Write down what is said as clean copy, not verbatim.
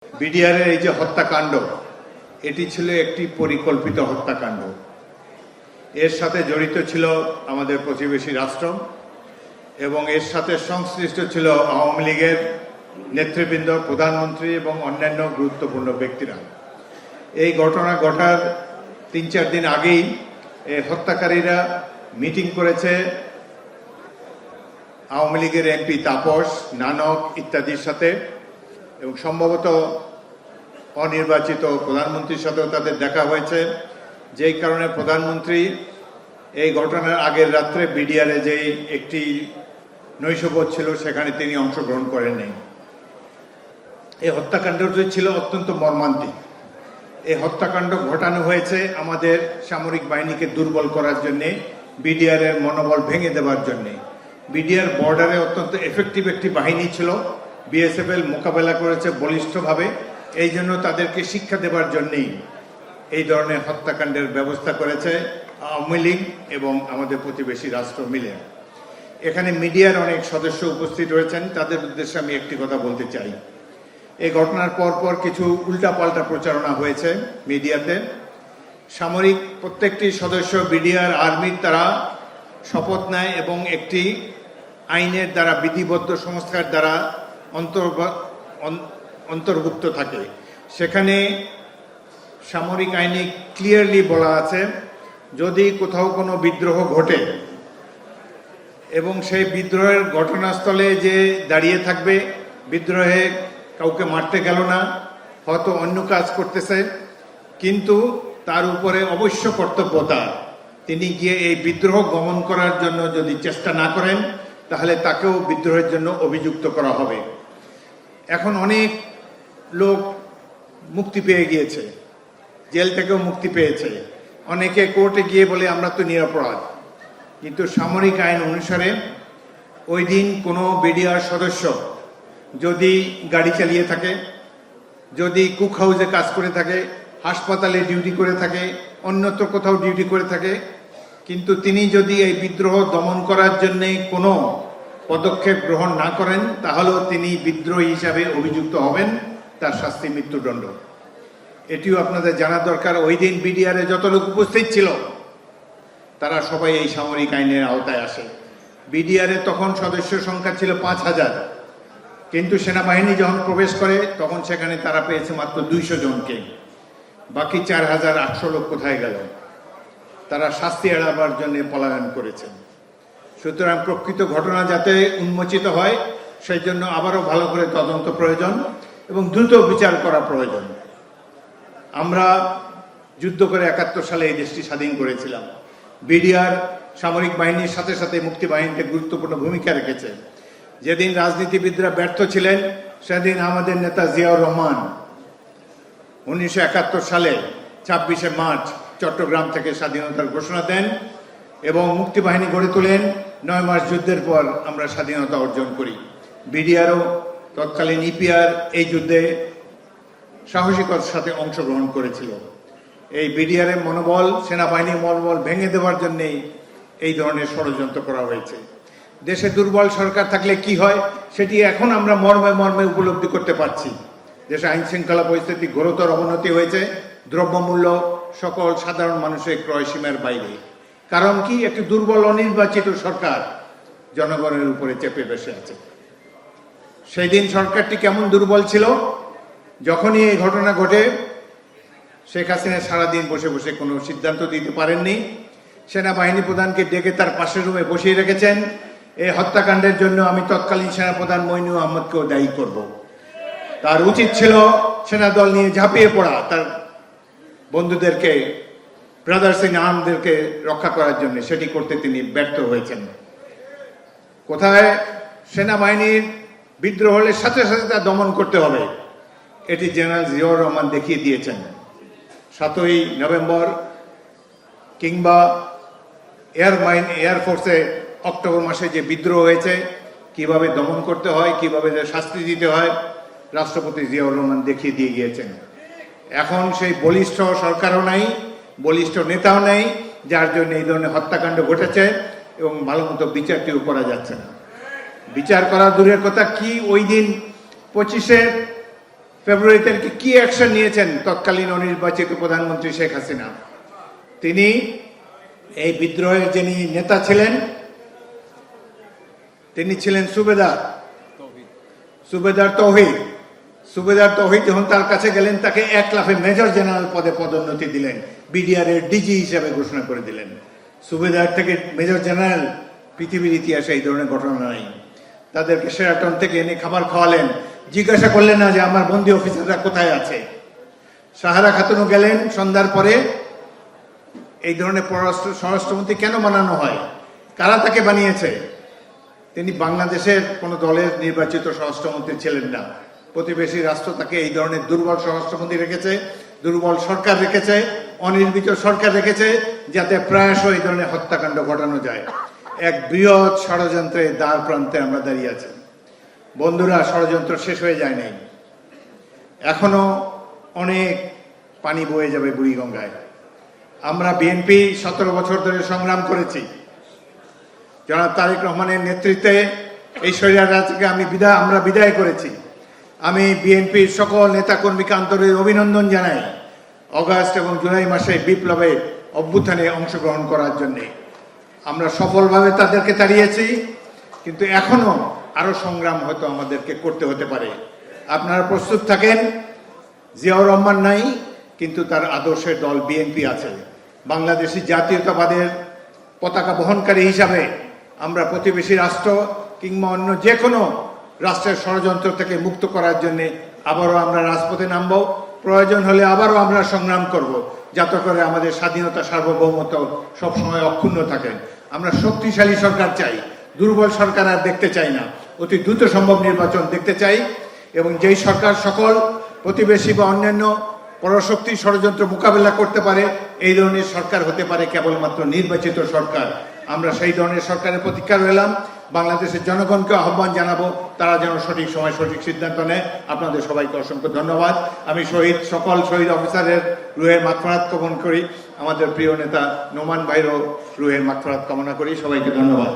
বিডিআরের এই যে হত্যাকাণ্ড, এটি ছিল একটি পরিকল্পিত হত্যাকাণ্ড। এর সাথে জড়িত ছিল আমাদের প্রতিবেশী রাষ্ট্র এবং এর সাথে সংশ্লিষ্ট ছিল আওয়ামী লীগের নেতৃবৃন্দ, প্রধানমন্ত্রী এবং অন্যান্য গুরুত্বপূর্ণ ব্যক্তিরা। এই ঘটনা ঘটার ৩-৪ দিন আগেই এই হত্যাকারীরা মিটিং করেছে আওয়ামী লীগের এমপি তাপস, নানক ইত্যাদির সাথে, এবং সম্ভবত অনির্বাচিত প্রধানমন্ত্রীর সাথেও তাদের দেখা হয়েছে, যেই কারণে প্রধানমন্ত্রী এই ঘটনার আগের রাত্রে বিডিআরে যেই একটি নৈশভোজ ছিল সেখানে তিনি অংশগ্রহণ করেননি। এই হত্যাকাণ্ডটি ছিল অত্যন্ত মর্মান্তিক। এই হত্যাকাণ্ড ঘটানো হয়েছে আমাদের সামরিক বাহিনীকে দুর্বল করার জন্যে, বিডিআরের মনোবল ভেঙে দেওয়ার জন্যে। বিডিআর বর্ডারে অত্যন্ত এফেক্টিভ একটি বাহিনী ছিল, বিএসএফএল মোকাবেলা করেছে বলিষ্ঠভাবে, এই জন্য তাদেরকে শিক্ষা দেওয়ার জন্যেই এই ধরনের হত্যাকাণ্ডের ব্যবস্থা করেছে আওয়ামী লীগ এবং আমাদের প্রতিবেশী রাষ্ট্র মিলে। এখানে মিডিয়ার অনেক সদস্য উপস্থিত রয়েছেন, তাদের উদ্দেশ্যে আমি একটি কথা বলতে চাই। এই ঘটনার পরপর কিছু উল্টাপাল্টা প্রচারণা হয়েছে মিডিয়াতে। সামরিক প্রত্যেকটি সদস্য বিডিআর আর্মির তারা শপথ নেয় এবং একটি আইনের দ্বারা, বিধিবদ্ধ সংস্কার দ্বারা অন্তর্ভুক্ত থাকে। সেখানে সামরিক আইনে ক্লিয়ারলি বলা আছে, যদি কোথাও কোনো বিদ্রোহ ঘটে এবং সেই বিদ্রোহের ঘটনাস্থলে যে দাঁড়িয়ে থাকবে, বিদ্রোহে কাউকে মারতে গেল না, হয়তো অন্য কাজ করতেছে, কিন্তু তার উপরে অবশ্য কর্তব্য তার, তিনি গিয়ে এই বিদ্রোহ দমন করার জন্য যদি চেষ্টা না করেন তাহলে তাকেও বিদ্রোহের জন্য অভিযুক্ত করা হবে। এখন অনেক লোক মুক্তি পেয়ে গিয়েছে, জেল থেকেও মুক্তি পেয়েছে, অনেকে কোর্টে গিয়ে বলে আমরা তো নিরপরাধ, কিন্তু সামরিক আইন অনুসারে ওই দিন কোনো বিডিআর সদস্য যদি গাড়ি চালিয়ে থাকে, যদি কুক হাউসে কাজ করে থাকে, হাসপাতালে ডিউটি করে থাকে, অন্যত্র কোথাও ডিউটি করে থাকে, কিন্তু তিনি যদি এই বিদ্রোহ দমন করার জন্য কোনো পদক্ষেপ গ্রহণ না করেন তাহলেও তিনি বিদ্রোহী হিসাবে অভিযুক্ত হবেন, তার শাস্তি মৃত্যুদণ্ড। এটিও আপনাদের জানা দরকার। ওই দিন বিডিআরে যত লোক উপস্থিত ছিল তারা সবাই এই সামরিক আইনের আওতায় আসে। বিডিআরে তখন সদস্য সংখ্যা ছিল ৫,০০০, কিন্তু সেনাবাহিনী যখন প্রবেশ করে তখন সেখানে তারা পেয়েছে মাত্র ২০০ জনকে। বাকি ৪,৮০০ লোক কোথায় গেল? তারা শাস্তি এড়াবার জন্য পলায়ন করেছেন। সুতরাং প্রকৃত ঘটনা যাতে উন্মোচিত হয় সেই জন্য আবারও ভালো করে তদন্ত প্রয়োজন এবং দ্রুত বিচার করা প্রয়োজন। আমরা যুদ্ধ করে ৭১ সালে এই দেশটি স্বাধীন করেছিলাম। বিডিআর সামরিক বাহিনীর সাথে সাথে মুক্তি বাহিনীতে গুরুত্বপূর্ণ ভূমিকা রেখেছে। যেদিন রাজনীতিবিদরা ব্যর্থ ছিলেন সেদিন আমাদের নেতা জিয়াউর রহমান ১৯৭১ সালে ২৬শে মার্চ চট্টগ্রাম থেকে স্বাধীনতার ঘোষণা দেন এবং মুক্তি বাহিনী গড়ে তোলেন। ৯ মাস যুদ্ধের পর আমরা স্বাধীনতা অর্জন করি। বিডিআরও তৎকালীন ইপিআর এই যুদ্ধে সাহসিকতার সাথে অংশগ্রহণ করেছিল। এই বিডিআরের মনোবল, সেনাবাহিনীর মনোবল ভেঙে দেওয়ার জন্যেই এই ধরনের ষড়যন্ত্র করা হয়েছে। দেশে দুর্বল সরকার থাকলে কি হয় সেটি এখন আমরা মর্মে মর্মে উপলব্ধি করতে পারছি। দেশে আইন শৃঙ্খলা পরিস্থিতি ঘোরতর অবনতি হয়েছে, দ্রব্যমূল্য সকল সাধারণ মানুষের ক্রয় সীমার বাইরে। কারণ কি? একটি দুর্বল অনির্বাচিত সরকার জনগণের উপরে চেপে বসে আছে। সেই দিন সরকারটি কেমন দুর্বল ছিল? যখনই এই ঘটনা ঘটে শেখ হাসিনা সারাদিন বসে বসে কোনো সিদ্ধান্ত দিতে পারেননি। সেনাবাহিনী প্রধানকে ডেকে তার পাশের রুমে বসিয়ে রেখেছেন। এই হত্যাকাণ্ডের জন্য আমি তৎকালীন সেনাপ্রধান মইনু আহমদকেও দায়ী করব। তার উচিত ছিল সেনাদল নিয়ে ঝাঁপিয়ে পড়া, তার বন্ধুদেরকে, ব্রাদার্স ইন আর্মদেরকে রক্ষা করার জন্য। সেটি করতে তিনি ব্যর্থ হয়েছেন। কোথায় সেনাবাহিনীর বিদ্রোহ হলে সাথে সাথে তা দমন করতে হবে, এটি জেনারেল জিয়াউর রহমান দেখিয়ে দিয়েছেন। ৭ই নভেম্বর কিংবা এয়ারফোর্সে অক্টোবর মাসে যে বিদ্রোহ হয়েছে, কিভাবে দমন করতে হয়, কিভাবে শাস্তি দিতে হয়, রাষ্ট্রপতি জিয়াউর রহমান দেখিয়ে দিয়ে গিয়েছেন। এখন সেই বলিষ্ঠ সরকারও নাই, বলিষ্ঠ নেতাও নেই, যার জন্য এই ধরনের হত্যাকাণ্ড ঘটেছে এবং ভালো মতো বিচারটিও করা যাচ্ছে না। বিচার করা দূরের কথা, কি ওই দিন ২৫শে ফেব্রুয়ারি তারিখে কি অ্যাকশন নিয়েছেন তৎকালীন অনির্বাচিত প্রধানমন্ত্রী শেখ হাসিনা? তিনি এই বিদ্রোহের যিনি নেতা ছিলেন তিনি ছিলেন সুবেদার তৌহিদ। সুবেদার তৌহিদ যখন তার কাছে গেলেন তাকে 1 লাফে মেজর জেনারেল পদে পদোন্নতি দিলেন, বিডিআর এর ডিজি হিসেবে ঘোষণা করে দিলেন। সুবেদার থেকে মেজর জেনারেল, পৃথিবীর ইতিহাসে এই ধরনের ঘটনা নাই। তাদেরকে শেরাটন থেকে এনে খাবার খাওয়ালেন, জিজ্ঞাসা করলেন না যে আমার বন্দী অফিসাররা কোথায় আছে। সাহারা খাতুনও গেলেন সন্ধ্যার পরে। এই ধরনের স্বরাষ্ট্রমন্ত্রী কেন বানানো হয়? কারা তাকে বানিয়েছে? তিনি বাংলাদেশের কোন দলের নির্বাচিত স্বরাষ্ট্রমন্ত্রী ছিলেন না। প্রতিবেশী রাষ্ট্র তাকে এই ধরনের দুর্বল স্বরাষ্ট্রমন্ত্রী রেখেছে, দুর্বল সরকার রেখেছে, অনির্বাচিত সরকার রেখেছে, যাতে প্রায়শ এই ধরনের হত্যাকাণ্ড ঘটানো যায়। এক বৃহৎ ষড়যন্ত্রের দ্বার প্রান্তে আমরা দাঁড়িয়ে আছি। বন্ধুরা, ষড়যন্ত্র শেষ হয়ে যায় নাই, এখনো অনেক পানি বয়ে যাবে বুড়িগঙ্গায়। আমরা বিএনপি 17 বছর ধরে সংগ্রাম করেছি। জনাব তারেক রহমানের নেতৃত্বে এই স্বৈরাচারকে আমরা বিদায় করেছি। আমি বিএনপির সকল নেতাকর্মীকে আন্তরিক অভিনন্দন জানাই অগাস্ট এবং জুলাই মাসে বিপ্লবে অভ্যুত্থানে অংশগ্রহণ করার জন্য। আমরা সফলভাবে তাদেরকে তাড়িয়েছি, কিন্তু এখনো আরো সংগ্রাম হয়তো আমাদেরকে করতে হতে পারে। আপনারা প্রস্তুত থাকেন। জিয়াউর রহমান নাই, কিন্তু তার আদর্শের দল বিএনপি আছে। বাংলাদেশি জাতীয়তাবাদের পতাকা বহনকারী হিসাবে আমরা প্রতিবেশী রাষ্ট্র কিংবা অন্য যে কোনো রাষ্ট্রের ষড়যন্ত্র থেকে মুক্ত করার জন্য আবারও আমরা রাজপথে নামব। প্রয়োজন হলে আবারও আমরা সংগ্রাম করব, যাতে করে আমাদের স্বাধীনতা সার্বভৌমত্ব সবসময় অক্ষুণ্ণ থাকে। আমরা শক্তিশালী সরকার চাই, দুর্বল সরকার আর দেখতে চাই না। অতি দ্রুত সম্ভব নির্বাচন দেখতে চাই, এবং যেই সরকার সকল প্রতিবেশী বা অন্যান্য পরশক্তি ষড়যন্ত্র মোকাবেলা করতে পারে, এই ধরনের সরকার হতে পারে কেবলমাত্র নির্বাচিত সরকার। আমরা সেই ধরনের সরকারের প্রতীক্ষা রইলাম। বাংলাদেশের জনগণকে আহ্বান জানাবো, তারা যেন সঠিক সময় সঠিক সিদ্ধান্ত নেয়। আপনাদের সবাইকে অসংখ্য ধন্যবাদ। আমি সকল শহীদ অফিসারের রুহের মাগফিরাত কামনা করি। আমাদের প্রিয় নেতা নোমান ভাইরও রুহের মাগফিরাত কামনা করি। সবাইকে ধন্যবাদ।